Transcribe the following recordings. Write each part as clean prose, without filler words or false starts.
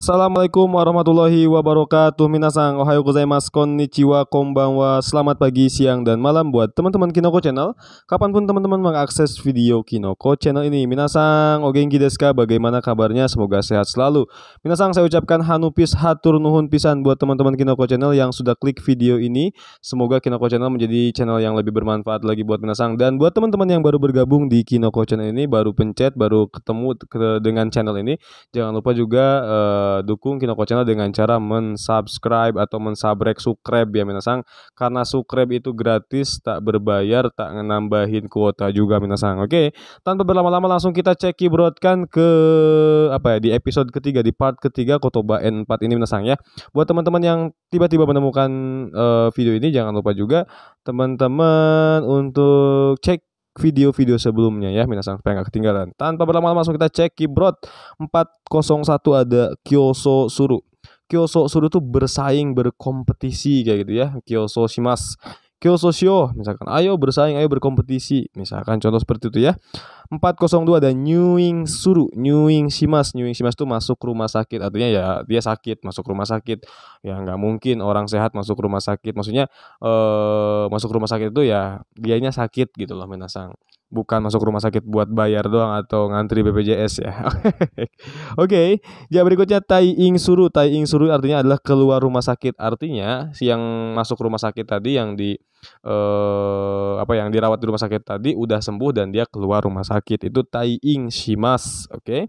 Assalamualaikum warahmatullahi wabarakatuh. Minasang ohayo gozaimasu, konnichiwa, konbanwa. Selamat pagi, siang, dan malam buat teman-teman Kinoko Channel. Kapanpun teman-teman mengakses video Kinoko Channel ini. Minasang o genki desu ka? Bagaimana kabarnya? Semoga sehat selalu. Minasang, saya ucapkan hanupis hatur nuhun pisan buat teman-teman Kinoko Channel yang sudah klik video ini. Semoga Kinoko Channel menjadi channel yang lebih bermanfaat lagi buat minasang. Dan buat teman-teman yang baru bergabung di Kinoko Channel ini, baru pencet, baru ketemu dengan channel ini, jangan lupa juga dukung Kinoko Channel dengan cara mensubscribe atau subscribe ya minasang, karena subscribe itu gratis, tak berbayar, tak nambahin kuota juga minasang. Oke, tanpa berlama-lama langsung kita cek keyboardkan ke di episode ketiga, di part ketiga Kotoba N4 ini minasang ya. Buat teman-teman yang tiba-tiba menemukan video ini, jangan lupa juga teman-teman untuk cek video-video sebelumnya ya minasang supaya nggak ketinggalan. Tanpa berlama-lama langsung kita cek keyboard 401, ada Kyoso Suru. Kyoso Suru tuh bersaing, berkompetisi kayak gitu ya. Kyoso shimasu, Kyoso shio, misalkan ayo bersaing, ayo berkompetisi, misalkan contoh seperti itu ya. 402 ada Nyuing Suru, Nyuing shimasu. Nyuing shimasu tuh masuk rumah sakit, artinya ya dia sakit, masuk rumah sakit. Ya nggak mungkin orang sehat masuk rumah sakit, maksudnya masuk rumah sakit itu ya dianya sakit gitu loh minasang, bukan masuk rumah sakit buat bayar doang atau ngantri BPJS ya. Oke, ya berikutnya Tai-ing Suru. Tai-ing Suru artinya adalah keluar rumah sakit, artinya si yang masuk rumah sakit tadi, yang yang dirawat di rumah sakit tadi udah sembuh dan dia keluar rumah sakit, itu Tai-ing shimasu. Oke.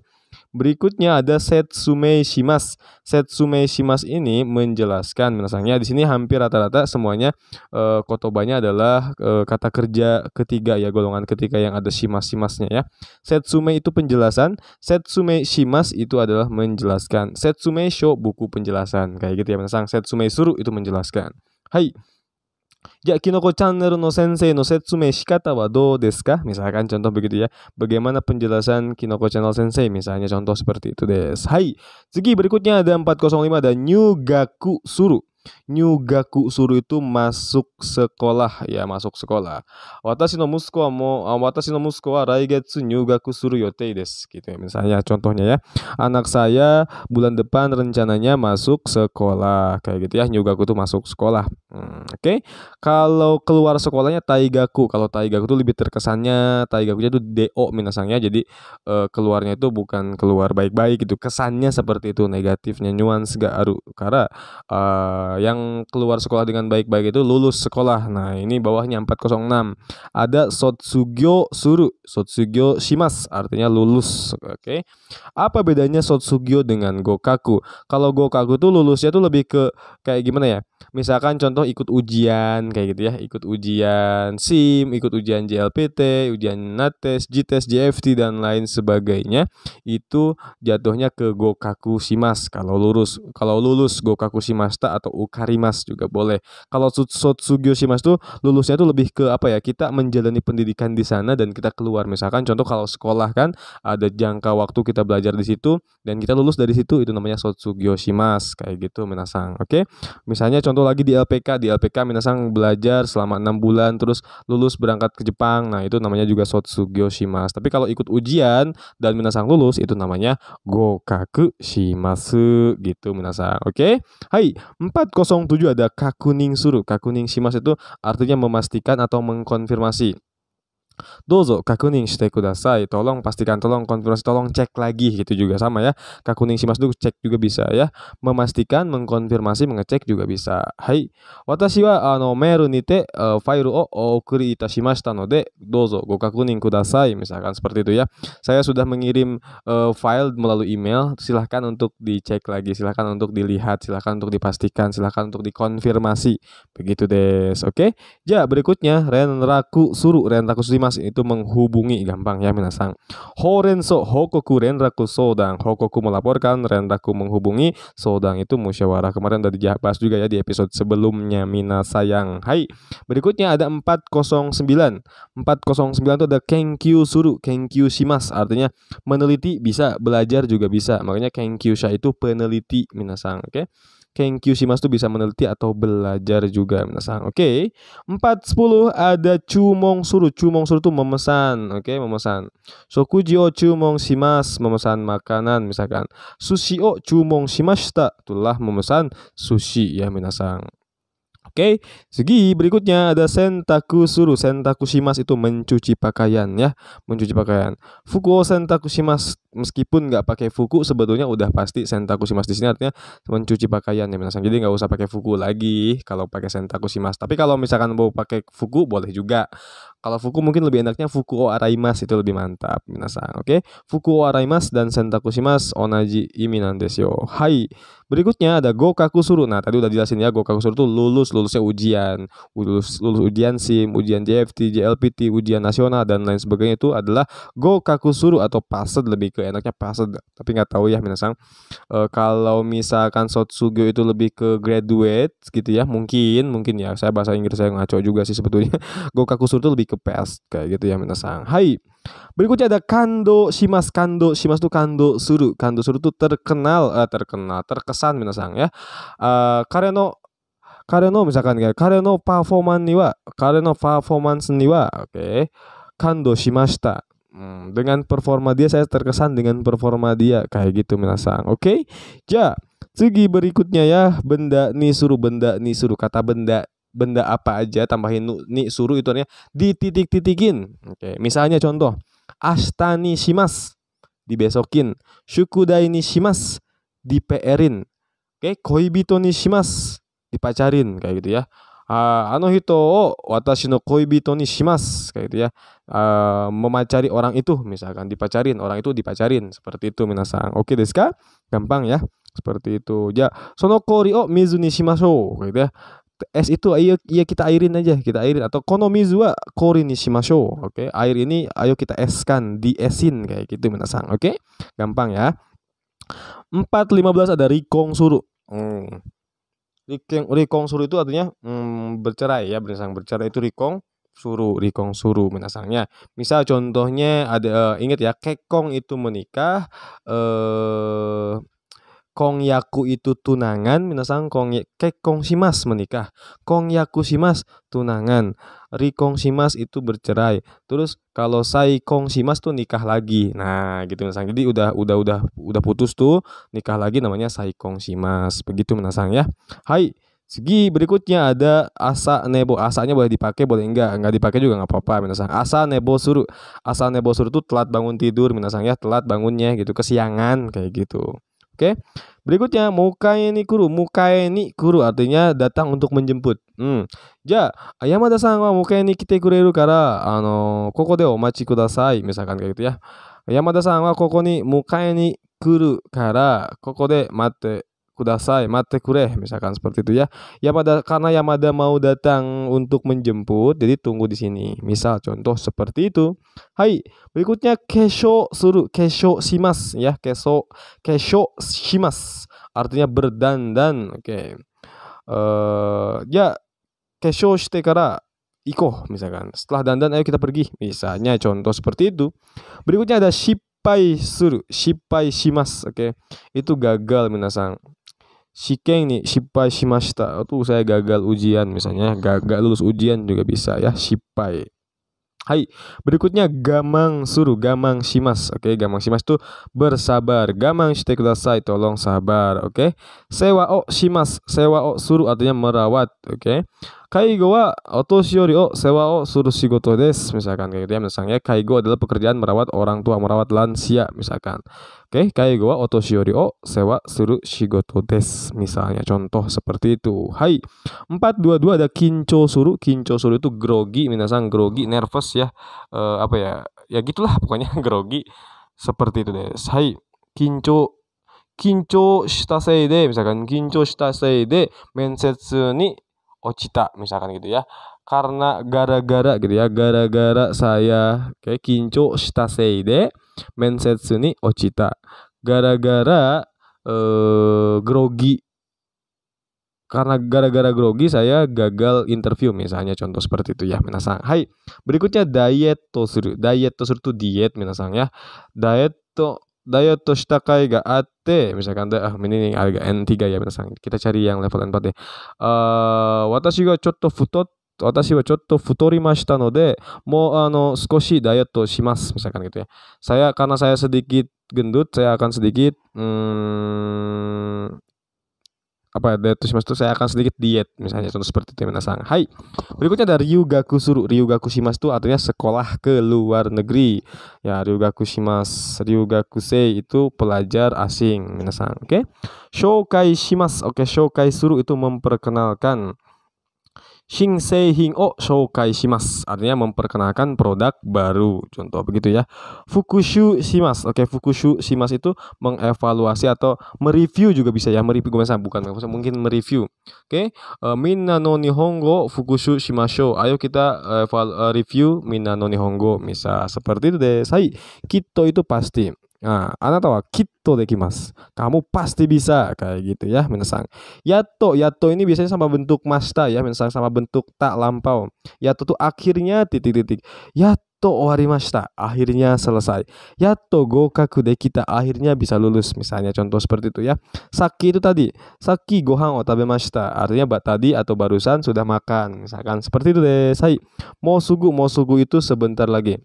Berikutnya ada Setsume shimasu. Setsume shimasu ini menjelaskan minasangnya di sini hampir rata-rata semuanya kotobanya adalah kata kerja ketiga ya, golongan ketiga yang ada shimas-shimasnya ya. Setsume itu penjelasan, Setsume shimasu itu adalah menjelaskan, Setsume sho buku penjelasan kayak gitu ya minasang. Setsume suru itu menjelaskan. Hai. Ya, Kinoko Channel no sensei no setsume shikata wa dou desu ka? Misalkan contoh begitu ya. Bagaimana penjelasan Kinoko Channel sensei? Misalnya contoh seperti itu desu. Hai. Segi berikutnya ada 405, ada Nyugaku Suru. Nyugaku Suru itu masuk sekolah ya, masuk sekolah. Watashi no musuko wa raigetsu nyugaku suru yotei desu gitu ya. Misalnya contohnya ya, anak saya bulan depan rencananya masuk sekolah kayak gitu ya. Nyugaku tuh masuk sekolah. Oke. Kalau keluar sekolahnya taigaku. Kalau taigaku tuh lebih terkesannya taigakunya tuh do minasangnya. Jadi keluarnya itu bukan keluar baik-baik gitu. Kesannya seperti itu, negatifnya nuans ga aru. Karena yang keluar sekolah dengan baik-baik itu lulus sekolah. Nah, ini bawahnya 406. Ada Sotsugyo Suru. Sotsugyo shimasu artinya lulus. Oke. Apa bedanya Sotsugyo dengan Gokaku? Kalau Gokaku tuh lulusnya tuh lebih ke kayak gimana ya? Misalkan contoh ikut ujian kayak gitu ya, ikut ujian SIM, ikut ujian JLPT, ujian NATES, JITES, JFT dan lain sebagainya. Itu jatuhnya ke Gokaku shimasu kalau lulus Gokaku shimashita atau ukarimas juga boleh. Kalau Sotsugyo shimasu tuh lulusnya tuh lebih ke apa ya? Kita menjalani pendidikan di sana dan kita keluar. Misalkan contoh kalau sekolah kan ada jangka waktu kita belajar di situ dan kita lulus dari situ, itu namanya Sotsugyo shimasu kayak gitu minasang. Oke. Misalnya contoh lagi di LPK minasang belajar selama 6 bulan terus lulus berangkat ke Jepang. Nah, itu namanya juga Sotsugyo shimasu. Tapi kalau ikut ujian dan minasang lulus, itu namanya Gokaku shimasu gitu minasang. Oke. Hai, 407 ada Kakuning Suru. Kakuning shimasu itu artinya memastikan atau mengkonfirmasi. Dozo kakuning shite kudasai. Tolong pastikan, tolong konfirmasi, tolong cek lagi gitu juga sama ya. Kakuning shimasu itu cek juga bisa ya. Memastikan, mengkonfirmasi, mengecek juga bisa. Hai. Watashi wa meiru nite file o okuri itashimashita node dozo go kakuning kudasai. Misalkan seperti itu ya. Saya sudah mengirim file melalui email. Silahkan untuk dicek lagi, silahkan untuk dilihat, silahkan untuk dipastikan, silahkan untuk dikonfirmasi. Begitu des. Oke. Ya, berikutnya Renraku Suru. Renraku Suru itu menghubungi, gampang ya minasang. Horenso hokoku renraku sodang. Hokoku melaporkan, renraku menghubungi, sodang itu musyawarah. Kemarin udah dibahas juga ya di episode sebelumnya minasayang. Hai. Berikutnya ada 409. 409 itu ada kenkyu suru, kenkyu shimasu artinya meneliti bisa, belajar juga bisa. Makanya kenkyu sha itu peneliti minasang. Oke. Kenkyu shimasu itu bisa meneliti atau belajar juga minasang. Oke. 410 ada chumong suru. Chumong suru itu memesan, oke, memesan. Shokuji o chumong shimasu, memesan makanan misalkan. Sushi o chumong shimashita, itulah memesan sushi ya minasang. Oke, segi berikutnya ada sentaku suru. Sentaku shimasu itu mencuci pakaian ya, mencuci pakaian. Fuku o sentaku shimasu, meskipun nggak pakai fuku sebetulnya udah pasti sentaku shimasu di sini artinya mencuci pakaian ya minasang. Jadi nggak usah pakai fuku lagi kalau pakai sentaku shimasu. Tapi kalau misalkan mau pakai fuku boleh juga. Kalau fuku mungkin lebih enaknya fuku o araimasu, itu lebih mantap minasang. Oke, fuku o araimasu dan sentaku shimasu onaji imi nan desu yo. Hai. Berikutnya ada gokaku suru. Nah, tadi udah jelasin ya, gokaku suru itu lulusnya ujian. Lulus ujian SIM, ujian JFT, JLPT, ujian nasional dan lain sebagainya, itu adalah gokaku suru atau passed, lebih ke enaknya passed. Tapi nggak tahu ya minasang. Kalau misalkan sotsugo itu lebih ke graduate gitu ya, mungkin ya, saya bahasa Inggris saya ngaco juga sih sebetulnya. Gokaku suru itu lebih ke passed kayak gitu ya minasang. Hai. Berikutnya ada kando shimasu. Kando shimasu itu kando suru. Kando suru itu terkesan minasang ya. Kareno misalkan ya, kareno performance ni wa, oke, kando shimashita. Dengan performa dia, saya terkesan dengan performa dia kayak gitu minasang. Oke. Ja, segi berikutnya ya, benda ni suru. Kata benda apa aja tambahin ni suru itu artinya dititik-titikin. Oke, misalnya contoh, ashita ni shimasu, dibesokin. Shukudai ni shimasu, di-PR-in. Oke, koibito ni shimasu, dipacarin kayak gitu ya. Ano hito o watashi no koibito ni shimasu, kayak gitu ya. Memacari orang itu, misalkan dipacarin, orang itu dipacarin, seperti itu minasang. Oke desu ka? Gampang ya. Seperti itu. Ja, sono kori o mizu ni shimashou, kayak gitu ya. Es itu ayo kita airin aja, kita airin, atau kono mizu wa kori ni shimashou. Oke, air ini ayo kita eskan, diesin kayak gitu minasang. Oke? Gampang ya. 415 ada rikong suru. Rikong suru itu artinya bercerai ya, minasang. Bercerai itu rikong suru minasangnya. Misal contohnya ada, ingat ya, kekong itu menikah, kongyaku itu tunangan minasang. Kekong shimasu menikah, kongyaku shimasu tunangan, rikong shimasu itu bercerai. Terus kalau saikong shimasu tuh nikah lagi. Nah, gitu minasang. Jadi udah putus tuh, nikah lagi, namanya saikong shimasu. Begitu minasang ya. Hai. Segi berikutnya ada asa nebo. Asanya boleh dipakai, boleh enggak dipakai juga nggak apa-apa minasang. Asa nebo suru. Asa nebo suru itu telat bangun tidur minasang ya, telat bangunnya gitu, kesiangan kayak gitu. Oke. Berikutnya mukae ni kuru. Mukae ni kuru artinya datang untuk menjemput. Ja, Yamada-san wa mukae ni kite kureru kara koko de omachi kudasai, misalkan kayak gitu ya. Yamada-san wa koko ni mukae ni kuru kara koko de matte kudasai, matte kure, misalkan seperti itu ya. Karena Yamada mau datang untuk menjemput, jadi tunggu di sini. Misal contoh seperti itu. Hai, berikutnya kesho suru. Kesho shimasu ya. Kesho shimasu artinya berdandan. Oke. Ya, kesho shite kara iko, misalkan. Setelah dandan ayo kita pergi. Misalnya contoh seperti itu. Berikutnya ada shippai suru. Shippai shimasu. Oke. Itu gagal minasang. Shiken ni shippai shimashita. Itu saya gagal ujian misalnya, gagal lulus ujian juga bisa ya, shippai. Hai, berikutnya gamang suru. Gamang shimasu. Oke, gamang shimasu itu bersabar. Gamang shite kudasai, tolong sabar. Oke. Sewa o shimasu. Sewa o suru artinya merawat. Oke. Kaigo wa otoshi yori o sewa o suru shigoto desu, misalkan kayak gitu ya. Misalnya kaigo adalah pekerjaan merawat orang tua, merawat lansia misalkan. Oke, kaigo wa otoshi yori o sewa suru shigoto desu, misalnya contoh seperti itu. Hai. 422 ada kincho suru. Kincho suru itu grogi minasang, grogi, nervous ya. Apa ya? Ya gitulah pokoknya grogi. Seperti itu deh. Hai. Kincho shita sei de, misalkan kincho shita sei de mensetsu ni ochita, misalkan gitu ya. Karena gara-gara gitu ya, gara-gara saya kayak kincho shita sei de mensetsu ni ochita. Gara-gara grogi. Karena gara-gara grogi saya gagal interview, misalnya contoh seperti itu ya minasang. Hai. Berikutnya diet to suru. Diet to suru itu diet minasang ya. Diet to diet to shita kai ga atte, misalkan ini agak N3 ya minasan. Kita cari yang level N4 deh. Watashi wa chotto futorimashita node, mo sukoshi diet to shimasu, misalkan gitu ya. Karena saya sedikit gendut, saya akan sedikit diet to shimasu itu saya akan sedikit diet, misalnya contoh seperti itu minasan. Hai. Berikutnya ada ryugaku suru. Ryugaku shimasu itu artinya sekolah ke luar negeri. Ya, ryugaku shimasu, ryugakusei itu pelajar asing minasan. Oke. Shoukai shimasu. Oke, shoukai suru itu memperkenalkan. Shinseihin o shoukai shimasu artinya memperkenalkan produk baru. Contoh begitu ya. Fukushu shimasu. Oke, fukushu shimasu itu mengevaluasi atau mereview juga bisa ya. Mereview bukan mungkin mereview. Oke. Minna no nihongo fukushu shimashou. Ayo kita review minna no nihongo. Misal seperti itu deh. Kitto itu pasti. Nah, anata wa kitto dekimasu. Kamu pasti bisa kayak gitu ya, minasan. Yato ini biasanya sama bentuk masta ya, minasan, sama bentuk tak lampau. Yato tuh akhirnya titik-titik. Yato owarimashita, akhirnya selesai. Yato gokaku dekita, akhirnya bisa lulus. Misalnya contoh seperti itu ya. Saki itu tadi, saki gohan o tabemashita, artinya tadi atau barusan sudah makan. Misalkan seperti itu deh. Mo sugu itu sebentar lagi.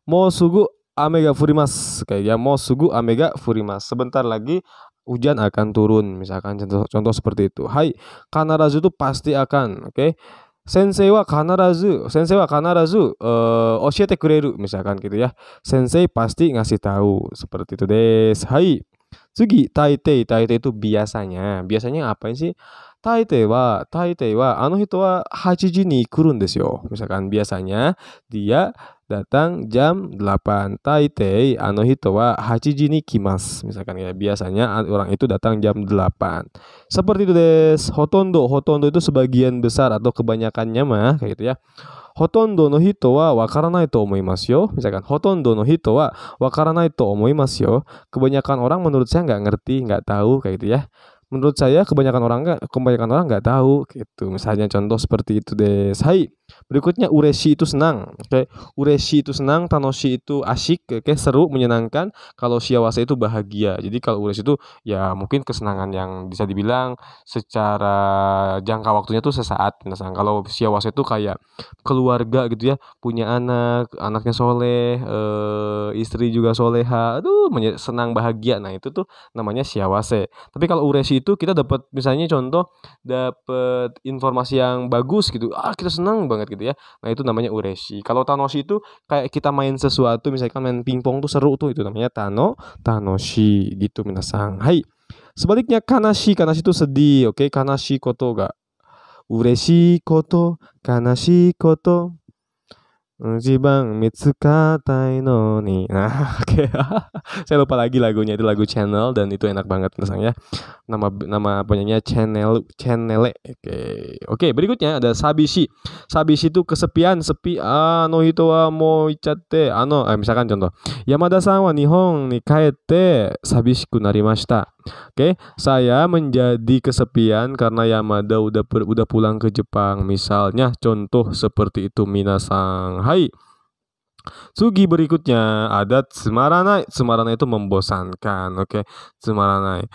Mo sugu ame ga furimasu, kayak ya, mo sugu ame ga furimasu, sebentar lagi hujan akan turun, misalkan contoh seperti itu. Hai, kanarazu itu pasti akan. Oke. Sensei wa kanarazu oshiete kureru, misalkan gitu ya. Sensei pasti ngasih tahu, seperti itu des. Hai. Tsugi, taitei itu biasanya. Biasanya apa sih? Taitei wa hito wa 8 ni kurun desu yo. Misalkan biasanya dia datang jam 8. Taitei hito wa 8 ni kimasu. Misalkan ya, biasanya orang itu datang jam 8. Seperti itu des. Hotondo itu sebagian besar atau kebanyakannya mah kayak gitu ya. Hotondo no hito wa wakaranai to omoimasu yo. Misalkan hotondo no hito wa wakaranai to omoimasu yo. Kebanyakan orang menurut saya nggak ngerti, nggak tahu kayak gitu ya. Menurut saya kebanyakan orang nggak tahu gitu. Misalnya contoh seperti itu deh. Berikutnya ureshi itu senang. Oke. Ureshi itu senang, tanoshi itu asyik, oke, seru, menyenangkan. Kalau shiawase itu bahagia. Jadi kalau ureshi itu ya mungkin kesenangan yang bisa dibilang secara jangka waktunya tuh sesaat. Misalnya kalau shiawase itu kayak keluarga gitu ya, punya anaknya soleh, istri juga soleha, aduh senang bahagia. Nah itu tuh namanya shiawase. Tapi kalau ureshi itu kita dapat misalnya contoh dapat informasi yang bagus gitu, kita senang banget gitu ya. Nah itu namanya ureshi. Kalau tanoshi itu kayak kita main sesuatu, misalkan main pingpong tuh seru tuh, itu namanya tanoshi gitu minasan. Hai. Sebaliknya kanashi itu sedih. Oke, kanashi koto ga ureshi koto, kanashi koto Jibang Mitsukatai no ni. Nah, oke. Saya lupa lagi lagunya, itu lagu Channel dan itu enak banget misalnya. Nama penyanyinya Channel. Oke, berikutnya ada Sabishi. Sabishi itu kesepian, sepi. No hito wa mo ichatte. Misalkan contoh. Yamada-san wa Nihon ni kaete sabishiku narimashita. Oke, saya menjadi kesepian karena Yamada udah pulang ke Jepang. Misalnya contoh seperti itu minasan. Hai. Tsugi berikutnya ada tsumaranai. Tsumaranai itu membosankan. Oke, tsumaranai.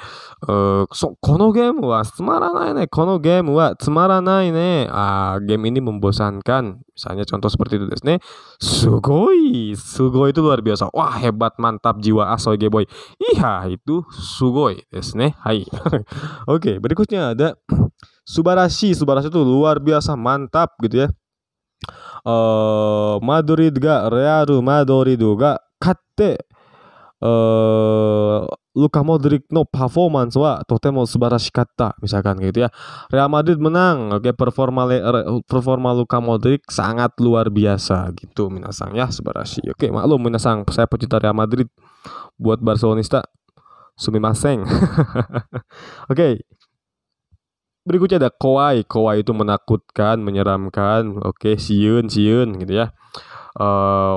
Kono game wa tsumaranai ne. Kono game wa tsumaranai ne. Game ini membosankan. Misalnya contoh seperti itu desu ne. Sugoi. Sugoi itu luar biasa. Wah, hebat, mantap, jiwa asoge boy. Iya, itu sugoi desu ne. Hai. Oke, berikutnya ada subarashi. Subarashi itu luar biasa, mantap gitu ya. Madrid ga Real Madrid ga katte Luka Modric no performance wa totemo subarashikatta, misalkan gitu ya. Real Madrid menang. Oke, performa Luka Modric sangat luar biasa gitu minasan ya, subarashi. Oke, maklum minasan, saya pecinta Real Madrid. Buat Barcelonista sumimasen. Oke. Berikutnya ada kowai. Kowai itu menakutkan, menyeramkan. Oke, siun gitu ya.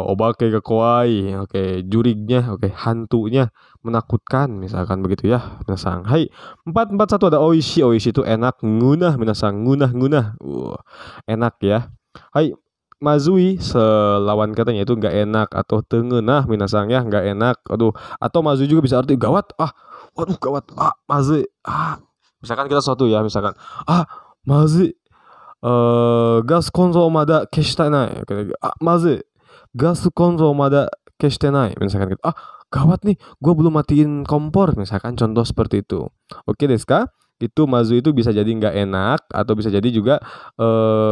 Obake ga kowai. Oke, jurignya, oke, hantunya menakutkan, misalkan begitu ya. Minasan. Hai. 441 ada oishi. Oishi itu enak, ngunah minasan. Ngunah. Enak ya. Hai. mazui selawan katanya itu nggak enak atau tengenah minasang ya, nggak enak. Aduh, atau mazui juga bisa arti gawat. Waduh gawat. Mazui. Misalkan kita suatu ya, misalkan mazui. Gas konso mada keshite nai. Mazui. Gas konso mada keshite nai. Misalkan gitu. Gawat nih, gue belum matiin kompor. Misalkan contoh seperti itu. Oke desu ka? Itu mazu itu bisa jadi nggak enak atau bisa jadi juga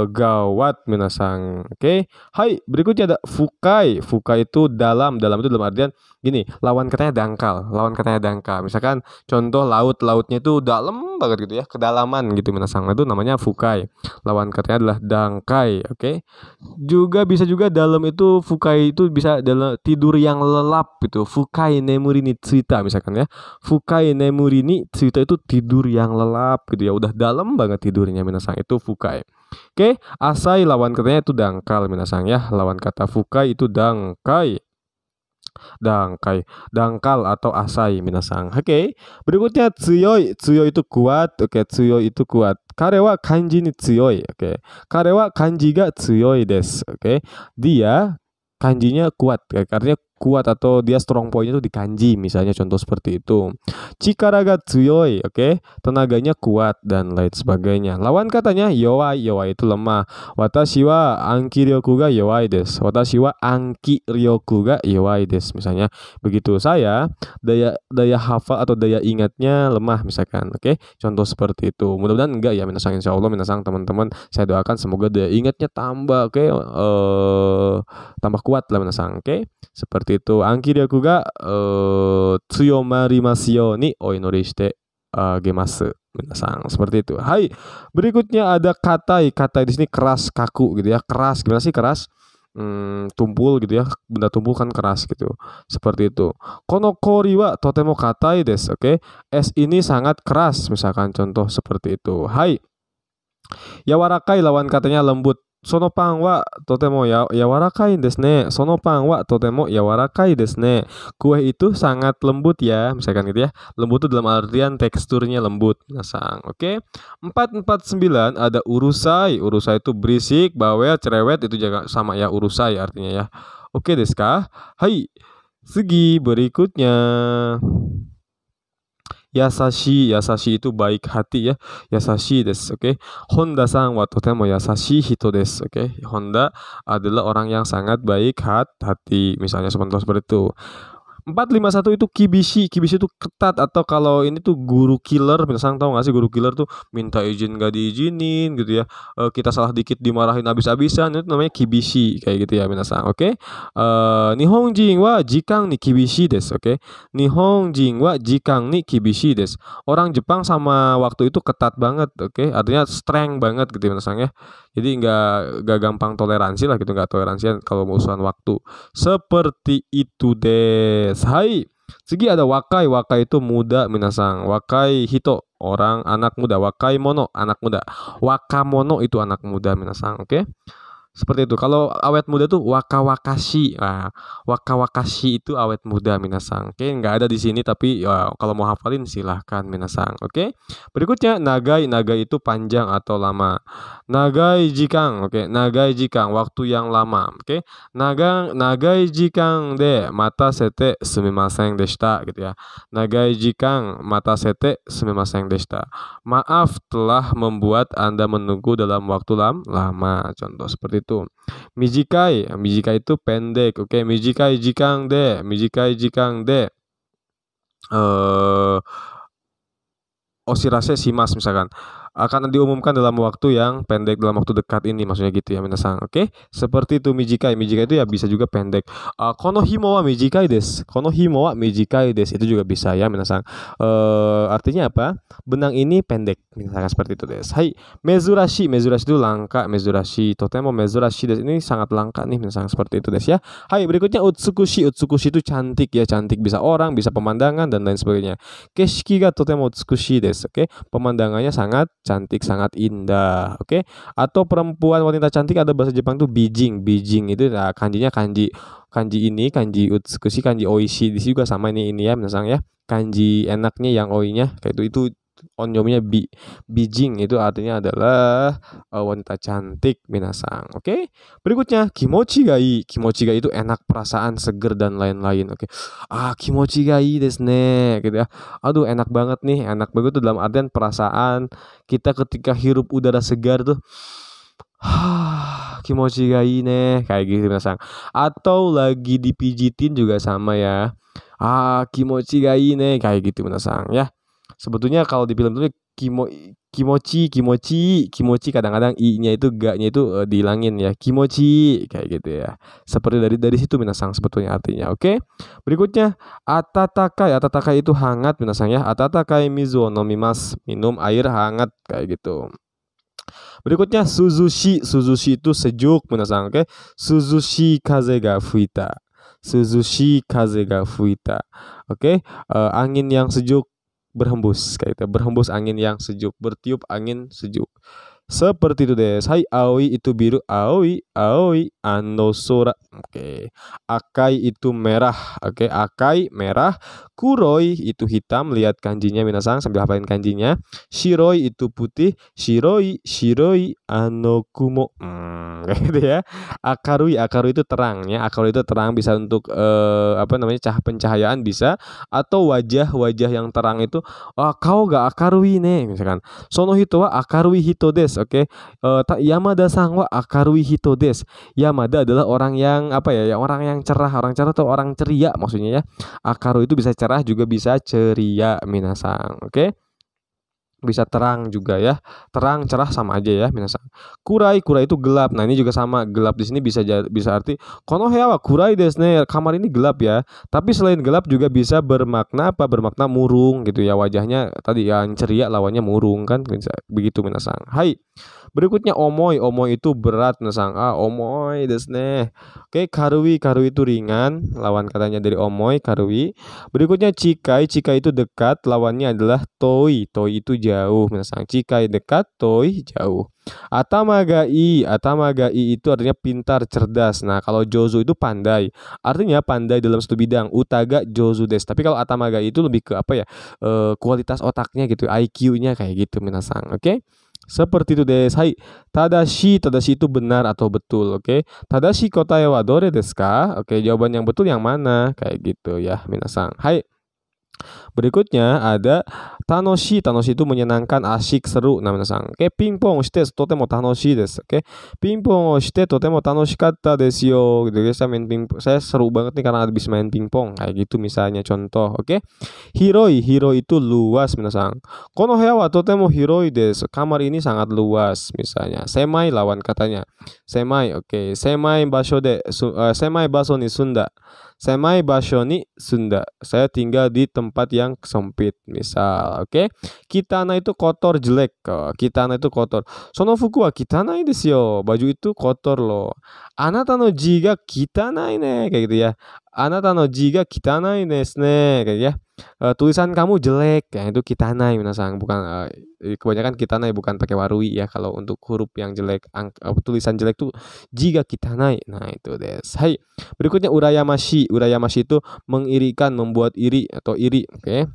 gawat minasang. Oke. Hai, berikutnya ada fukai. Fukai itu dalam itu dalam artian gini, lawan katanya dangkal. Misalkan contoh lautnya itu dalam banget gitu ya, kedalaman gitu minasang. Itu namanya fukai. Lawan katanya adalah dangkai. Oke. Juga bisa juga dalam itu fukai itu bisa dalam tidur yang lelap gitu. Fukai nemuri ni tsuita misalkan ya. Fukai nemuri ni tsuita itu tidur yang lelap gitu ya, udah dalam banget tidurnya minasang, itu fukai. Oke, asai lawan katanya itu dangkal minasang ya, lawan kata fukai itu dangkai, dangkal atau asai minasang. Oke, berikutnya tsuyoi. Tsuyoi itu kuat. Oke, tsuyoi itu kuat. Kare wa kanji ni tsuyoi. Oke, kare wa kanji ga tsuyoi desu. Oke, dia kanjinya kuat, artinya kuat atau dia strong pointnya itu di kanji, misalnya contoh seperti itu. Chikara ga tsuyoi, oke, tenaganya kuat dan lain sebagainya. Lawan katanya yowai. Yowai itu lemah. Watashi wa anki ryoku ga yowai desu. Watashi wa anki ryoku ga yowai desu. Misalnya begitu, saya daya hafal atau daya ingatnya lemah misalkan. Oke, contoh seperti itu. Mudah-mudahan enggak ya minasang, insyaallah minasang teman-teman. Saya doakan semoga daya ingatnya tambah, oke, tambah kuat lah minasang. Oke, seperti itu. Anki ryoku ga tsuyomarimasu you ni o inori shite gemasu. Minasang, seperti itu. Hai, berikutnya ada katai. Katai di sini keras, kaku gitu ya. Keras, gimana sih keras? Tumpul gitu ya. Benda tumpul kan keras gitu. Seperti itu. Kono kori wa totemo katai desu. Oke. Es ini sangat keras, misalkan contoh seperti itu. Hai. Yawarakai lawan katanya lembut. Sono pan wa totemo yawarakai desu ne. Sono pan wa totemo yawarakai desu ne. Kue itu sangat lembut ya, misalkan gitu ya. Lembut itu dalam artian teksturnya lembut. Nasang. Oke. 449 ada urusai. Urusai itu berisik, bawel, cerewet, itu juga sama ya, urusai artinya ya. Oke desu ka? Hai. Segi berikutnya. Yasashi. Yasashi itu baik hati ya. Yasashi desu. Oke. Honda-san wa totemo yasashi hito desu. Oke. Honda adalah orang yang sangat baik hati. Misalnya seperti itu. 451 itu kibishi. Kibishi itu ketat, atau kalau ini tuh guru killer. Misalnya tahu gak sih guru killer tuh minta izin gak diizinin gitu ya. Kita salah dikit dimarahin abis-abisan, itu namanya kibishi kayak gitu ya minasang. Oke. Nihonjin wa jikang ni kibishi desu. Oke. Nihonjin wa jikang ni kibishi desu. Orang Jepang sama waktu itu ketat banget. Oke. Artinya strength banget gitu minasang ya. Jadi nggak gampang toleransi lah gitu, nggak toleransi kalau mau urusan waktu. Seperti itu deh. Hai. Segi ada wakai. Wakai itu muda minasang. Wakai hito orang, anak muda. Wakai mono anak muda. Wakamono itu anak muda minasang. Oke. Seperti itu. Kalau awet muda tuh wakawakashi. Wakawakashi itu awet muda minasang. Oke, nggak ada di sini tapi ya, kalau mau hafalin silahkan minasang. Oke. Berikutnya nagai. Nagai itu panjang atau lama. Nagai jikang. Oke, nagai jikang waktu yang lama. Oke. Nagai jikang de mata sete sumimasen deshita gitu ya. Nagai jikang mata sete sumimasen deshita. Maaf telah membuat Anda menunggu dalam waktu lama. Contoh seperti itu. Mijikai. Mijikai itu pendek. Oke. Mijikai jikang de. Mijikai jikang de. Oshirase shimasu misalkan. Akan diumumkan dalam waktu yang pendek, dalam waktu dekat ini, maksudnya gitu ya minasang. Oke. Seperti itu mijikai. Mijikai itu ya bisa juga pendek. Kono himo wa mijikai desu. Kono himo wa mijikai desu. Itu juga bisa ya minasang. Artinya apa? Benang ini pendek. Misalkan seperti itu desu. Hai. Mezurashi. Mezurashi itu langka. Mezurashi. Totemo mezurashi desu. Ini sangat langka nih minasang, seperti itu desu ya. Hai. Berikutnya utsukushi. Utsukushi itu cantik ya. Cantik bisa orang, bisa pemandangan dan lain sebagainya. Keshiki ga totemo utsukushi desu. Oke. Pemandangannya sangat cantik, sangat indah. Oke. Atau perempuan wanita cantik ada bahasa Jepang tuh bijing. Bijing itu kanjinya kanji ini, kanji utsukushi, kanji oishi. Di sini juga sama ini ya minasang ya. Kanji enaknya yang oinya kayak itu Onyomnya bijing itu artinya adalah wanita cantik minasang. Oke. Berikutnya kimochi gai. Kimochi gai itu enak, perasaan, seger dan lain-lain. Oke. Kimochi gai desu ne gitu ya. Aduh, enak banget nih. Enak banget tuh dalam artian perasaan kita ketika hirup udara segar tuh. Kimochi gai ne kayak gitu minasang. Atau lagi dipijitin juga sama ya. Kimochi gai ne kayak gitu minasang ya. Sebetulnya kalau di film itu kimochi kadang-kadang i-nya itu ga-nya itu dihilangin ya. Kimochi kayak gitu ya. Seperti dari situ minasang sebetulnya artinya. Oke. Berikutnya atatakai. Atatakai itu hangat minasang ya. Atatakai mizu o nomimasu. Minum air hangat kayak gitu. Berikutnya suzushi. Suzushi itu sejuk minasang. Oke. Suzushi kaze ga fuita. Suzushi kaze ga fuita. Oke. Angin yang sejuk berhembus kayak gitu. Berhembus angin yang sejuk, bertiup angin sejuk. Seperti itu deh. Hai, aoi itu biru, aoi sora. Oke. Akai itu merah. Oke, akai merah. Kuroi itu hitam. Lihat kanjinya minasang sambil hafalin kanjinya. Shiroi itu putih. Shiroi kumo. Kayak gitu ya. Akarui itu terang ya. Akarui itu terang, bisa untuk pencahayaan bisa, atau wajah yang terang itu kau ga akarui ne misalkan. Sono hito wa akarui hito desu. Oke. Yamada-san wa akarui hito desu. Yamada adalah orang yang orang yang cerah. Orang cerah atau orang ceria maksudnya ya. Akaru itu bisa cerah juga bisa ceria minasang. Oke. Bisa terang juga ya. Terang, cerah sama aja ya minasang. Kurai itu gelap. Nah, ini juga sama. Gelap di sini bisa arti kono hewa wa kurai desu ne. Kamar ini gelap ya. Tapi selain gelap juga bisa bermakna bermakna murung gitu ya. Wajahnya tadi yang ceria lawannya murung kan. Begitu minasang. Hai. Berikutnya omoi itu berat minasang. Omoi desu ne. Oke, karui itu ringan, lawan katanya dari omoi, karui. Berikutnya cikai itu dekat, lawannya adalah toi itu jauh minasang. Cikai dekat, toi jauh. Atamagai itu artinya pintar, cerdas. Nah, kalau jozu itu pandai. Artinya pandai dalam satu bidang. Utaga jozu desu. Tapi kalau atamagai itu lebih ke kualitas otaknya gitu, IQ-nya kayak gitu minasang. Oke? Seperti itu deh. Hai. Tadashi itu benar atau betul. Oke. Tadashi kotae wa dore desu ka? Oke, jawaban yang betul yang mana? Kayak gitu ya minasang. Hai. Berikutnya ada tanoshi itu menyenangkan, asyik, seru. Nah, minasang. Oke, pingpong shite totemo tanoshii desu. Oke. Pingpong shite totemo tanoshikatta desu yo. Gitu ya, saya seru banget nih karena habis main pingpong. Kayak gitu misalnya contoh. Oke. Hiroi itu luas minasang. Kono hewa wa totemo hiroi desu. Kamar ini sangat luas misalnya. Semai lawan katanya. Semai. Oke. Semai baso ni sunda. Semai basho ni sunda. Saya tinggal di tempat yang sempit misal. Oke. Kitana itu kotor, jelek. Kitana itu kotor. Sono fuku wa kitanai desu yo. Baju itu kotor loh. Anata no ji ga kitanai ne. Kayak gitu ya. Anata no ji ga kitanai desu ne. Kayak ya. Tulisan kamu jelek. Ya, itu kitanai minasang. Bukan kebanyakan kitanai, bukan pakai warui ya. Kalau untuk huruf yang jelek, tulisan jelek tuh ji ga kitanai. Nah, itu desu. Hai. Berikutnya urayamashi. Urayamashi itu mengirikan, membuat iri atau iri. Oke.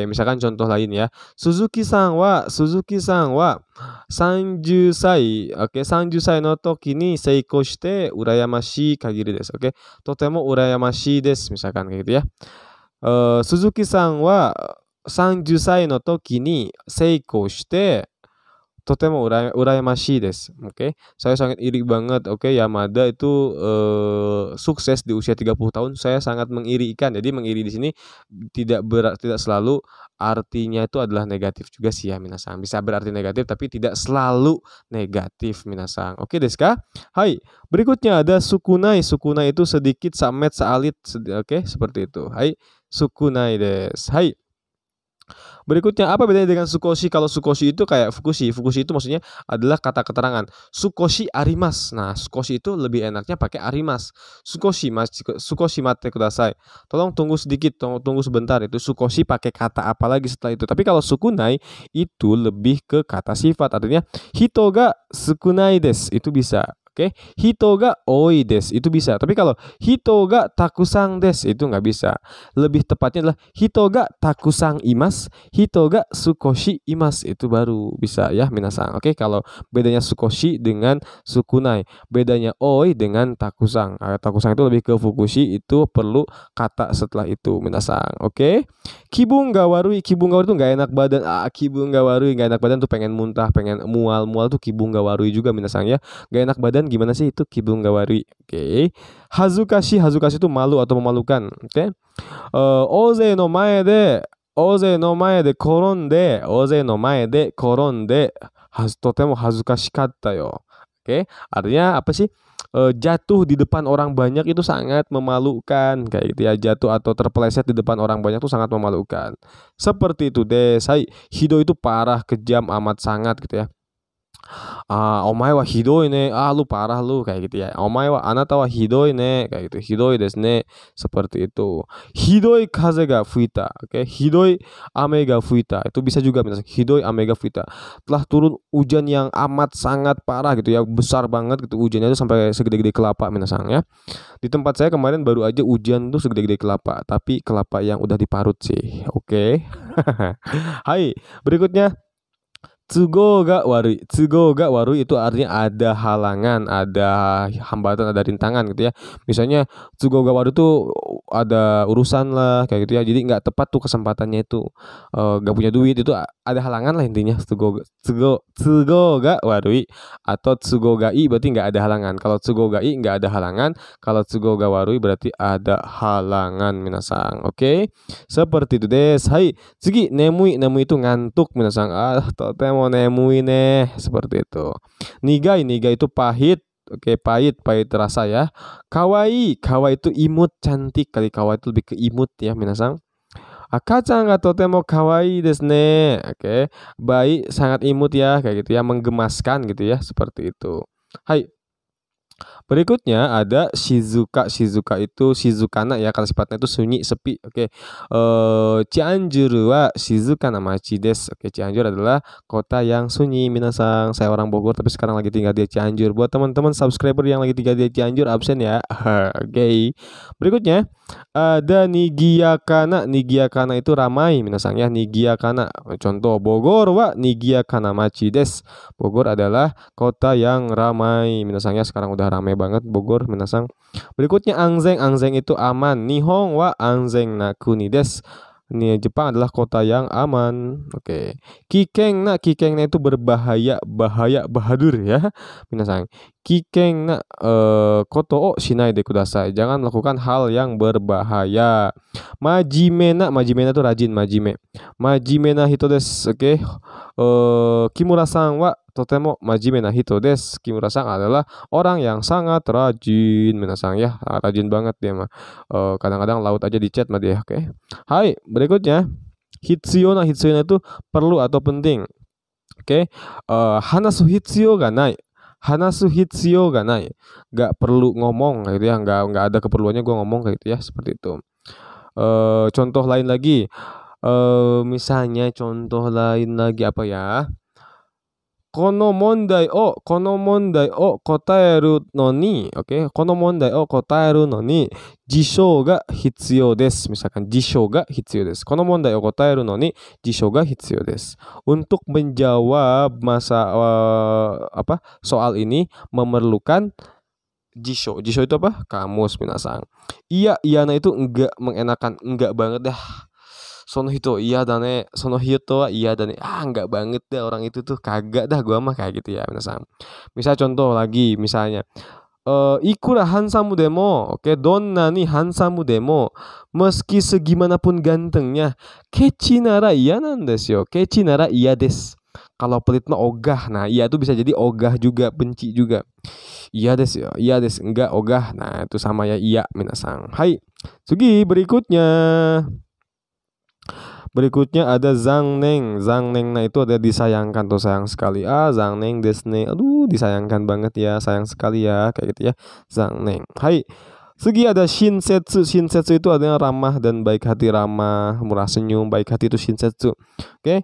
Misalkan contoh lain ya. Suzuki-san wa 30 歳. Oke, 30 歳の時に成功してurayamashi kagiri desu. Oke. Totemo urayamashi desu misalkan kayak gitu ya. Suzuki-san wa 30 歳の時に成功してtotemo urayamashi desu. Oke. Saya sangat iri banget. Oke, Yamada itu sukses di usia 30 tahun. Saya sangat mengirikan. Jadi mengiri di sini tidak selalu artinya itu adalah negatif juga sih ya minasang. Bisa berarti negatif tapi tidak selalu negatif minasang. Oke, desu ka? Hai. Berikutnya ada sukunai. Sukunai itu sedikit, samet, saalit. Oke, seperti itu. Hai. Sukunai desu. Hai. Berikutnya, apa bedanya dengan sukoshi? Kalau sukoshi itu kayak fukushi. Fukushi itu maksudnya adalah kata keterangan. Sukoshi arimas. Nah, sukoshi itu lebih enaknya pakai arimas. Sukoshi mate kudasai. Tolong tunggu sedikit, tunggu sebentar. Itu sukoshi pakai kata apa lagi setelah itu. Tapi kalau sukunai itu lebih ke kata sifat. Artinya hito ga sukunai desu. Itu bisa. Oke, hito ga oi desu itu bisa. Tapi kalau hito ga takusang desu itu nggak bisa. Lebih tepatnya adalah hito ga takusang imas, hito ga sukoshi imas itu baru bisa ya minasang. Oke, kalau bedanya sukoshi dengan sukunai, bedanya oi dengan takusang. Takusang itu lebih ke fukushi, itu perlu kata setelah itu minasang. Oke. Kibung ga warui itu nggak enak badan. Kibung ga warui nggak enak badan tuh pengen muntah, pengen mual-mual tuh kibung ga warui juga minasang ya. Gak enak badan gimana sih itu kibung ga warui. Oke. Hazukashi itu malu atau memalukan. Oke. Oze no mae de koronde totemo hazukashikatta yo. Oke, artinya apa sih? Jatuh di depan orang banyak itu sangat memalukan kayak gitu ya. Jatuh atau terpeleset di depan orang banyak itu sangat memalukan. Seperti itu deh. Hido itu parah, kejam, amat sangat gitu ya. Omae wa hidoi ne. Lu parah lu kayak gitu ya. Omae wa anata wa hidoi ne kayak gitu. Hidoi desu ne. Seperti itu. Hidoi kaze ga fuita. Oke, hidoi ame ga fuita. Itu bisa juga misalnya hidoi ame ga fuita. Telah turun hujan yang amat sangat parah gitu ya. Besar banget gitu hujannya itu sampai segede-gede kelapa minasang ya. Di tempat saya kemarin baru aja hujan tuh segede-gede kelapa, tapi kelapa yang udah diparut sih. Oke. Hai, berikutnya tsugo ga warui itu artinya ada halangan, ada hambatan, ada rintangan gitu ya. Misalnya tsugo ga warui itu ada urusan lah kayak gitu ya. Jadi nggak tepat tuh kesempatannya itu. Nggak punya duit itu ada halangan lah intinya. Tsugo ga warui atau tsugo ga i berarti nggak ada halangan. Kalau tsugo ga i nggak ada halangan, kalau tsugo ga warui berarti ada halangan minasang. Oke. Seperti itu des. Hai, tsugi nemui itu ngantuk minasang. Totemo nemui ne seperti itu. Nigai itu pahit. Oke, pahit rasa ya. Kawaii itu imut, cantik kali. Kawaii itu lebih ke imut ya minasang. Akacang ga totemo kawaii desu ne. Oke, bayi sangat imut ya kayak gitu ya, menggemaskan gitu ya, seperti itu. Hai. Berikutnya ada Shizuka. Shizuka itu shizukana ya, kata sifatnya itu sunyi, sepi. Oke. Cianjur wa shizukana machi desu. Oke, Cianjur adalah kota yang sunyi minasang. Saya orang Bogor tapi sekarang lagi tinggal di Cianjur. Buat teman-teman subscriber yang lagi tinggal di Cianjur absen ya. Oke. Berikutnya ada Nigiyakana. Nigiyakana itu ramai minasang ya. Nigiyakana. Contoh Bogor wa Nigiyakana machi desu. Bogor adalah kota yang ramai minasang ya. Sekarang udah ramai banget Bogor minasang. Berikutnya Anzeng itu aman. Nihon wa anzeng na kuni desu. Ini Jepang adalah kota yang aman. Oke. Kikengna itu berbahaya, bahadur ya. Minasang. Kikengna koto o shinai de kudasai. Jangan melakukan hal yang berbahaya. Majimena itu rajin, majimena hito desu. Oke. Kimura-san wa totemo majimena hito desu. Kimura-san adalah orang yang sangat rajin minasang ya. Rajin banget dia mah. Kadang-kadang laut aja di chat mah dia. Oke. Hai, berikutnya hitsuyona itu perlu atau penting. Oke. Hanasu hitsuyo ga nai. Gak perlu ngomong gitu ya. Gak ada keperluannya gue ngomong kayak gitu ya. Seperti itu. Contoh lain lagi. Misalnya contoh lain lagi apa ya? Kono mondai o kotaeru no ni, oke, kono mondai o kotaeru no ni jisho ga hitsuyou desu. Misalkan jisho ga hitsuyou desu. Kono mondai o kotaeru no ni jisho ga hitsuyou desu. Untuk menjawab soal ini memerlukan jisho. Jisho itu apa? Kamus minasang. Iya itu enggak mengenakan, enggak banget dah. Sono hito iya dane, sono hito iya dane. Enggak banget deh orang itu tuh, kagak dah gua mah kayak gitu ya minasang. Misal contoh lagi misalnya ikura hansamu demo, oke, donna ni hansamu demo, meski segimanapun gantengnya, kechi nara iya nan desu yo. Kechi nara iya des. Kalau pelit mah ogah. Nah, iya tuh bisa jadi ogah juga, benci juga. Iya des yo, iya des, enggak ogah. Nah, itu sama ya iya minasang. Hai. Sugi berikutnya. Berikutnya ada zangneng. Zangneng itu ada disayangkan tuh, sayang sekali. Zangneng desne. Aduh, disayangkan banget ya, sayang sekali ya, kayak gitu ya. Zangneng. Hai. Segi ada shinsetsu. Shinsetsu itu adanya ramah dan baik hati, ramah, murah senyum, baik hati itu shinsetsu. Oke.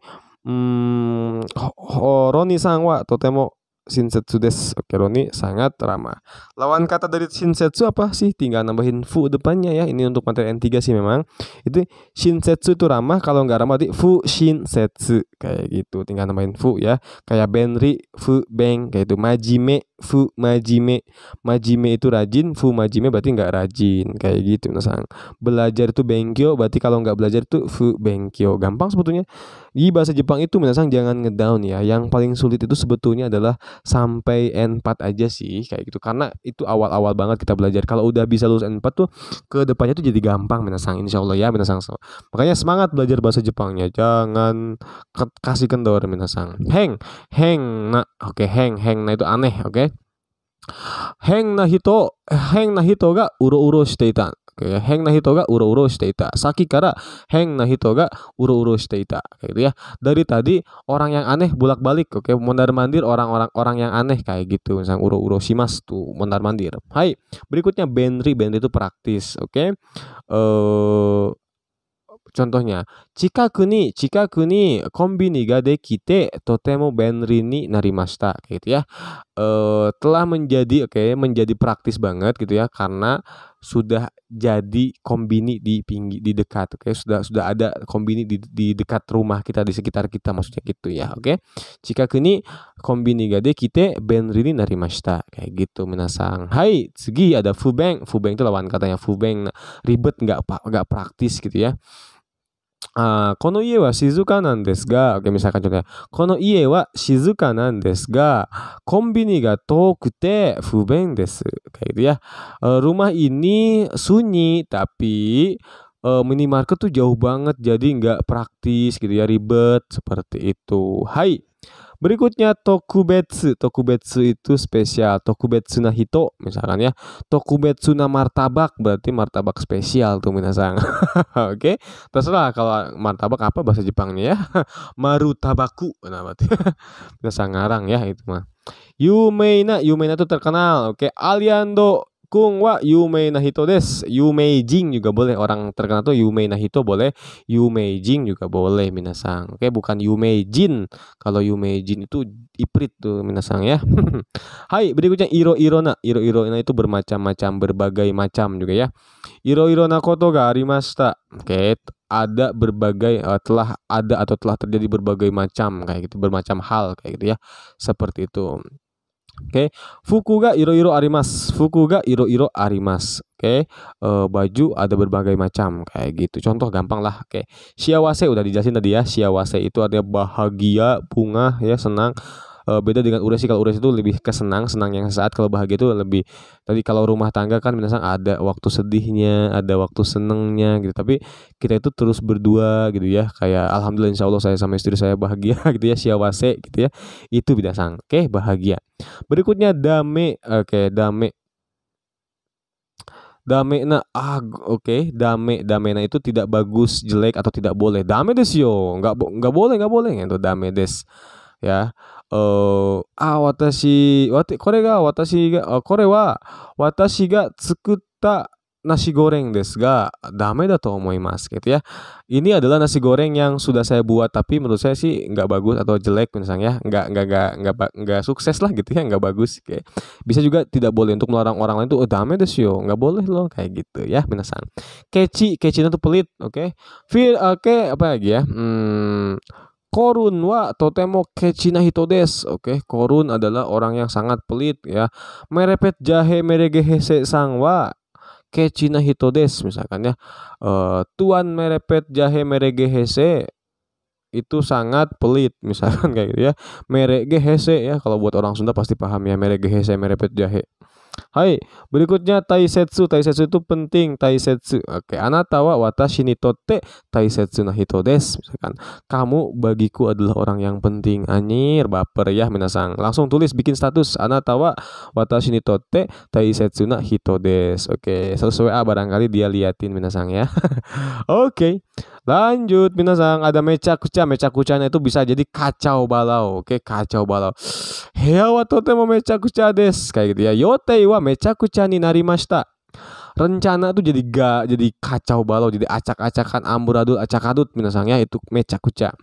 Roni sang wa totemo shinsetsu desu. Oke, Roni sangat ramah. Lawan kata dari shinsetsu apa sih? Tinggal nambahin fu depannya ya. Ini untuk materi N3 sih memang. Itu shinsetsu itu ramah, kalau nggak ramah di fu shinsetsu kayak gitu. Tinggal nambahin fu ya. Kayak benri, fu beng kayak itu. Majime, fu majime. Majime itu rajin, fu majime berarti nggak rajin kayak gitu. Misal belajar itu benkyo, berarti kalau nggak belajar itu fu benkyo. Gampang sebetulnya. Di bahasa Jepang itu minasang jangan ngedown ya. Yang paling sulit itu sebetulnya adalah sampai N4 aja sih kayak gitu. Karena itu awal-awal banget kita belajar. Kalau udah bisa lulus N4 tuh ke depannya tuh jadi gampang minasang, insyaallah ya minasang. Makanya semangat belajar bahasa Jepangnya. Jangan kasih kendor minasang. Heng nah, oke, heng nah itu aneh, oke. Heng na hito ga uro-uro shite ita. Heng na hito ga uro-uro shite ita. Saki kara heng na hito ga uro-uro shite ita. Kayak gitu ya. Dari tadi orang yang aneh bolak-balik, oke. Mondar-mandir orang yang aneh kayak gitu. Misalnya uro-uro shimasu tuh mondar-mandir. Hai. Berikutnya benri itu praktis, oke. Contohnya, chikaku ni konbini ga dekite totemo benri ni narimashita kayak gitu ya. Telah menjadi menjadi praktis banget gitu ya, karena sudah jadi kombini di dekat, oke. Sudah ada kombini di dekat rumah kita, di sekitar kita maksudnya gitu ya, oke. Chikaku ni konbini ga dekite benri ni narimashita kayak gitu minasang. Hai, tsugi ada fubeng itu lawan katanya fubeng. Ribet, nggak praktis gitu ya. Kono ie wa shizuka nan desu ga, oke, misalkan contohnya, kono ie wa shizuka nan desu ga, konbini ga tokute fubeng desu, kayak gitu ya. Rumah ini sunyi tapi minimarket tuh jauh banget, jadi nggak praktis gitu ya, ribet seperti itu. Hai. Berikutnya tokubetsu itu spesial. Tokubetsu na hito misalkan ya. Tokubetsu na martabak berarti martabak spesial tuh minasang. Oke. Terserah kalau martabak apa bahasa Jepangnya ya. Marutabaku nah berarti. Minasang ngarang ya itu mah. Yumeina itu terkenal. Oke. Aliando Kung wa yumeina hito desu. Yumeijin juga boleh, orang terkenal tuh yumeina hito boleh, yumeijin juga boleh minasang. Oke, bukan yumeijin. Kalau yumeijin itu iprit tuh minasang ya. Hai, berikutnya iro-irona. Iro-irona itu bermacam-macam, berbagai macam juga ya. Iro-irona koto ga arimashita. Oke, ada berbagai telah ada atau telah terjadi berbagai macam kayak gitu, bermacam hal kayak gitu ya. Seperti itu. Oke, fuku ga iro-iro arimasu. Fuku ga iro-iro arimasu. Oke, baju ada berbagai macam kayak gitu. Contoh gampang lah. Oke, shiawase udah dijelasin tadi ya. Shiawase itu ada bahagia, bunga ya, senang. Beda dengan uresi. Kalau uresi itu lebih ke senang yang sesaat. Kalau bahagia itu lebih, tadi kalau rumah tangga kan misalnya ada waktu sedihnya, ada waktu senengnya gitu. Tapi kita itu terus berdua gitu ya. Kayak alhamdulillah insyaallah saya sama istri saya bahagia gitu ya, shiawase gitu ya. Itu bidasang. Oke, bahagia. Berikutnya dame. Oke, dame na dame na itu tidak bagus, jelek atau tidak boleh. Dame desu yo. Nggak boleh itu dame desu. Ya. Kore wa watashi ga tsukutta nasi goreng desu ga dame da to omoimasu gitu ya. Ini adalah nasi goreng yang sudah saya buat, tapi menurut saya sih nggak bagus atau jelek misalnya, nggak sukses lah gitu ya, nggak bagus. Oke. Bisa juga tidak boleh untuk melarang orang lain tuh, dame desu yo, nggak boleh loh kayak gitu ya minasan. Keci itu pelit, oke. Apa lagi ya? Korun wa totemo kechi na hito desu. Oke, korun adalah orang yang sangat pelit ya. Merepet jahe meregehese sang wa kechi na hito desu misalkan ya. Tuan merepet jahe meregehese itu sangat pelit misalkan kayak gitu ya. Meregehese ya, kalau buat orang Sunda pasti paham ya, meregehese, merepet jahe. Hai, berikutnya taisetsu itu penting, taisetsu. Oke, anata wa watashi ni totte taisetsu na hito desu. Misalkan, kamu bagiku adalah orang yang penting. Anjir, baper ya minasang. Langsung tulis, bikin status, anata wa watashi ni totte taisetsu na hito desu. Oke, sesuai barangkali dia liatin minasang ya. Oke. Lanjut minasang, ada mecakucha. Mecakuchanya itu bisa jadi kacau balau. Oke, kacau balau. Heya wa totemo mecakucha desu kayak gitu ya. Yotei wa mecakucha ni narimashita. Rencana tuh jadi kacau balau, jadi acak-acakan, amburadul, acak-adut minasan ya, itu mecha-kucha.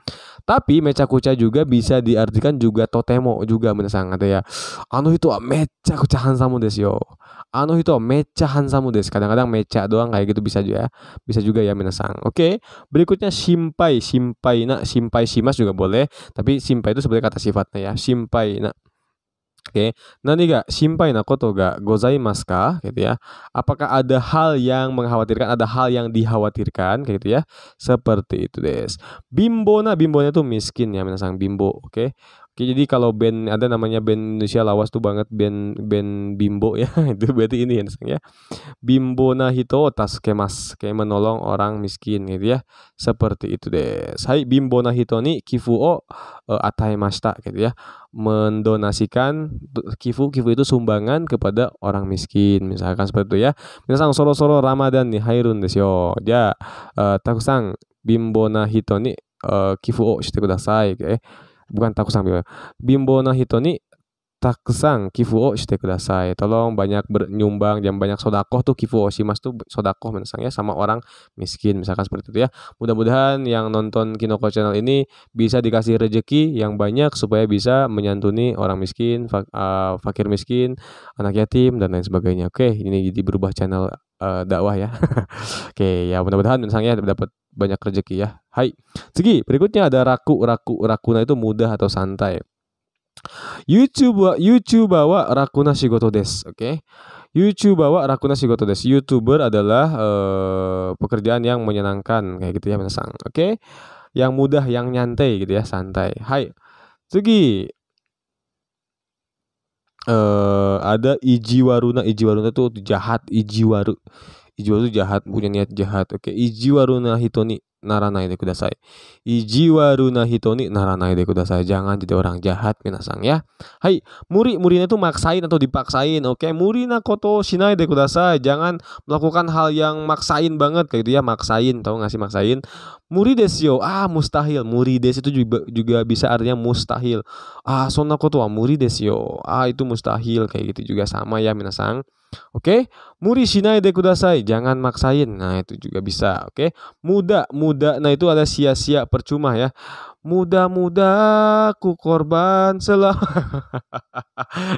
Tapi mecha-kucha juga bisa diartikan juga totemo juga minasan, ada ya. Hito wa mecha-kucha hansamu desu yo. Hito wa mecha hansamu desu. Kadang-kadang mecha doang kayak gitu bisa juga ya. Bisa juga ya minasan. Oke. Berikutnya simpai, simpai na, simpai shimas juga boleh, tapi simpai itu sebenarnya kata sifatnya ya. Simpai na. Oke, nanti gak simpai na koto ga gozaimasu ka? Gitu ya. Apakah ada hal yang mengkhawatirkan, ada hal yang dikhawatirkan, kayak gitu ya. Seperti itu des. Bimbona, bimbona itu miskin ya, minasan bimbo, oke. Oke, jadi kalau band ada namanya band Indonesia lawas tuh banget band band bimbo ya, itu berarti ini ya. Bimbo na hito o tasukemasu, kayak menolong orang miskin gitu ya. Seperti itu deh. Hai, bimbo na hito ni kifu o ataemashita gitu ya. Mendonasikan kifu, kifu itu sumbangan kepada orang miskin, misalkan seperti itu ya. Minasan soro-soro Ramadan ni hairun desu yo. Ja, takusan bimbo na hito ni kifu o shite kudasai. Bukan takusan, bimbo na hito ni takusan kifu o shite kudasai. Tolong banyak bernyumbang, jangan banyak sodakoh tuh, kifu o shimasu tuh sodakoh misalnya sama orang miskin, misalkan seperti itu ya. Mudah-mudahan yang nonton Kinoko Channel ini bisa dikasih rezeki yang banyak supaya bisa menyantuni orang miskin, fakir miskin, anak yatim dan lain sebagainya. Oke, ini jadi berubah channel dakwah ya. Oke, ya mudah-mudahan misalnya dapat banyak rezeki ya. Hai. Segi, berikutnya ada raku, raku. Rakuna itu mudah atau santai. YouTuber wa rakuna shigoto desu. Oke. YouTuber wa rakuna shigoto desu. YouTuber adalah pekerjaan yang menyenangkan kayak gitu ya, minasan. Oke. Yang mudah, yang nyantai gitu ya, santai. Hai. Segi. Ada ijiwaruna. Ijiwaruna itu jahat, ijiwaru. Ijiwaru itu jahat, punya niat jahat. Oke, ijiwaru na hito ni naranai de kudasai. Ijiwaru na hito ni naranai de kudasai. Jangan jadi orang jahat minasan ya. Hai, murinya itu maksain atau dipaksain. Oke, muri na koto shinai de kudasai. Jangan melakukan hal yang maksain banget kayak gitu ya, maksain. Tahu nggak sih maksain? Muri desu yo. Mustahil. Muri desu itu juga bisa artinya mustahil. Sonna koto wa muri desu yo. Itu mustahil kayak gitu juga sama ya minasan. Oke, muri shinai de kudasai, jangan maksain. Nah, itu juga bisa. Oke, muda, nah itu ada sia-sia, percuma ya. Muda ku korban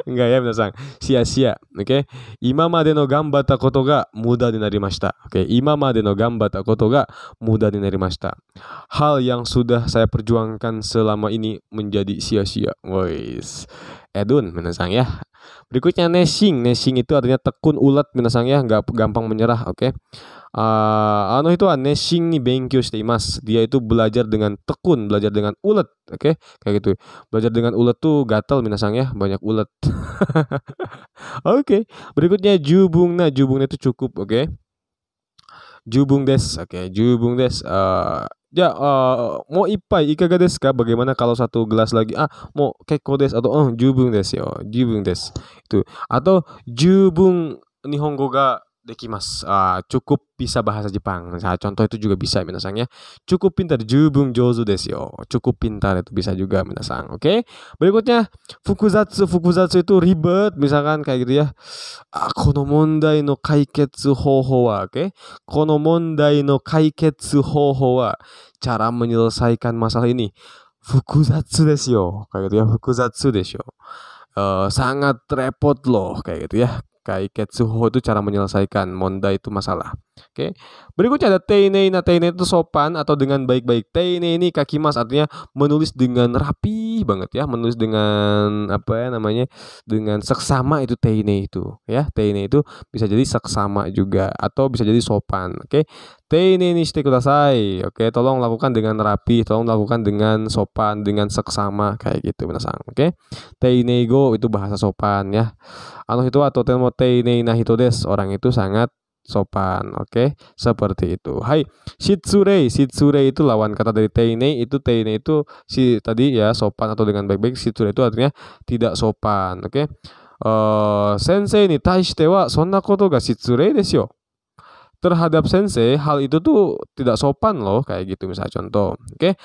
enggak ya, minasan. Sia-sia. Oke. Imamade no ganbatta koto ga muda ni narimashita. Oke, imamade no ganbatta koto ga muda ni narimashita. Hal yang sudah saya perjuangkan selama ini menjadi sia-sia. Wis. Edun minasan ya. Berikutnya neshing. Neshing itu artinya tekun, ulet minasan ya, nggak gampang menyerah. Oke. Itu neshing ni benkyou shite imasu. Dia itu belajar dengan tekun, belajar dengan ulet. Oke, kayak gitu. Belajar dengan ulet tuh gatal minasan ya, banyak ulet. Oke. Berikutnya jubung. Nah, jubungnya itu cukup, oke. Jubung des. Oke, jubung des. Mau ipai ikaga desu ka? Bagaimana kalau satu gelas lagi? Mau kekko desu atau jubung desu yo. Jubung desu. Itu. Atau jubung nihongo ga dekimasu. Cukup bisa bahasa Jepang. Nah, contoh itu juga bisa minasan ya. Cukup pintar, jubung jouzu desu yo. Cukup pintar itu bisa juga minasan. Oke. Berikutnya fukuzatsu. Fukuzatsu itu ribet, misalkan kayak gitu ya. Kono mondai no kaiketsu hoho wa, oke. Kono mondai no kaiketsu hoho wa, cara menyelesaikan masalah ini fukuzatsu desu yo. Kayak gitu ya, fukuzatsu desu yo. Sangat repot loh kayak gitu ya. Kaiketsu ho itu cara menyelesaikan, monda itu masalah. Oke. Berikutnya ada teinei. Nah, teinei itu sopan atau dengan baik-baik. Teinei ini kakimas artinya menulis dengan rapi banget ya, menulis dengan apa ya namanya? Dengan seksama, itu teinei itu ya. Teinei itu bisa jadi seksama juga atau bisa jadi sopan. Oke. Teinei ni shite kudasai. Oke, tolong lakukan dengan rapi, tolong lakukan dengan sopan, dengan seksama kayak gitu minasan. Oke. Teinei go itu bahasa sopan ya. Itu atau temo teinei na hito desu. Orang itu sangat sopan. Oke, seperti itu. Hai, shitsurei. Shitsurei itu lawan kata dari teinei. Teinei itu tadi ya, sopan atau dengan baik-baik. Shitsurei itu artinya tidak sopan. Oke. Sensei ni taishite wa sonna koto ga shitsurei desu yo. terhadap sensei, hal itu tuh tidak sopan loh, kayak gitu misalnya contoh. Oke.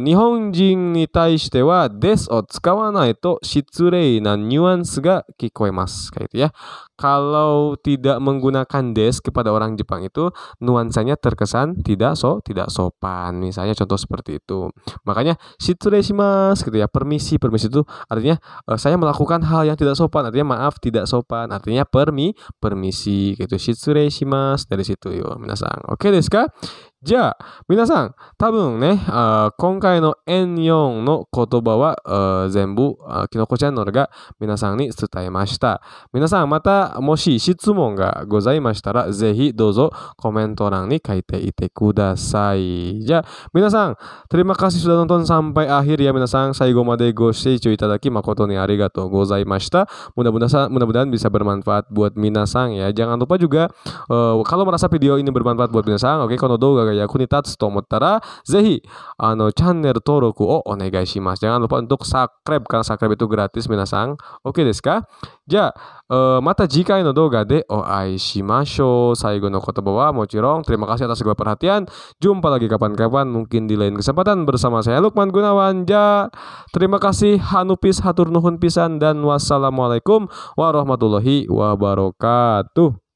Nihonjin ni taishite wa des o tsukawanai to shitsurei na nuance ga kikoemasu, kayak gitu ya. Kalau tidak menggunakan des kepada orang Jepang itu nuansanya terkesan tidak sopan. Misalnya contoh seperti itu. Makanya shitsurei shimasu gitu ya. Permisi itu artinya saya melakukan hal yang tidak sopan, artinya maaf tidak sopan, artinya permisi gitu. Shitsurei shimasu dari situ yo minasan. Oke desu ka? じゃあ、皆さん、多分ね、今回の N4 の言葉は、全部、きのこチャンネルが皆さんに伝えました。皆さん、また、もし質問がございましたら、ぜひどうぞコメント欄に書いていてください。じゃあ、皆さん、terima kasih sudah nonton sampai akhir ya, 皆さん。最後までご視聴いただき誠にありがとうございました。Mudah-mudahan bisa bermanfaat buat 皆さん ya. Jangan lupa juga, kalau merasa video ini bermanfaat buat 皆さん、oke, この動画が役に立つと思ったら、ぜひ、チャンネル登録をお願いします。Jangan lupa untuk subscribe, karena subscribe itu gratis 皆さん。OK ですか？じゃあ、また次回の動画でお会いしましょう。最後の言葉はもちろん、terima kasih atas segala perhatian. Jumpa lagi kapan-kapan, mungkin di lain kesempatan bersama saya Lukman Gunawan. Terima kasih, hanupis, hatur nuhun pisan, dan wassalamualaikum warahmatullahi wabarakatuh.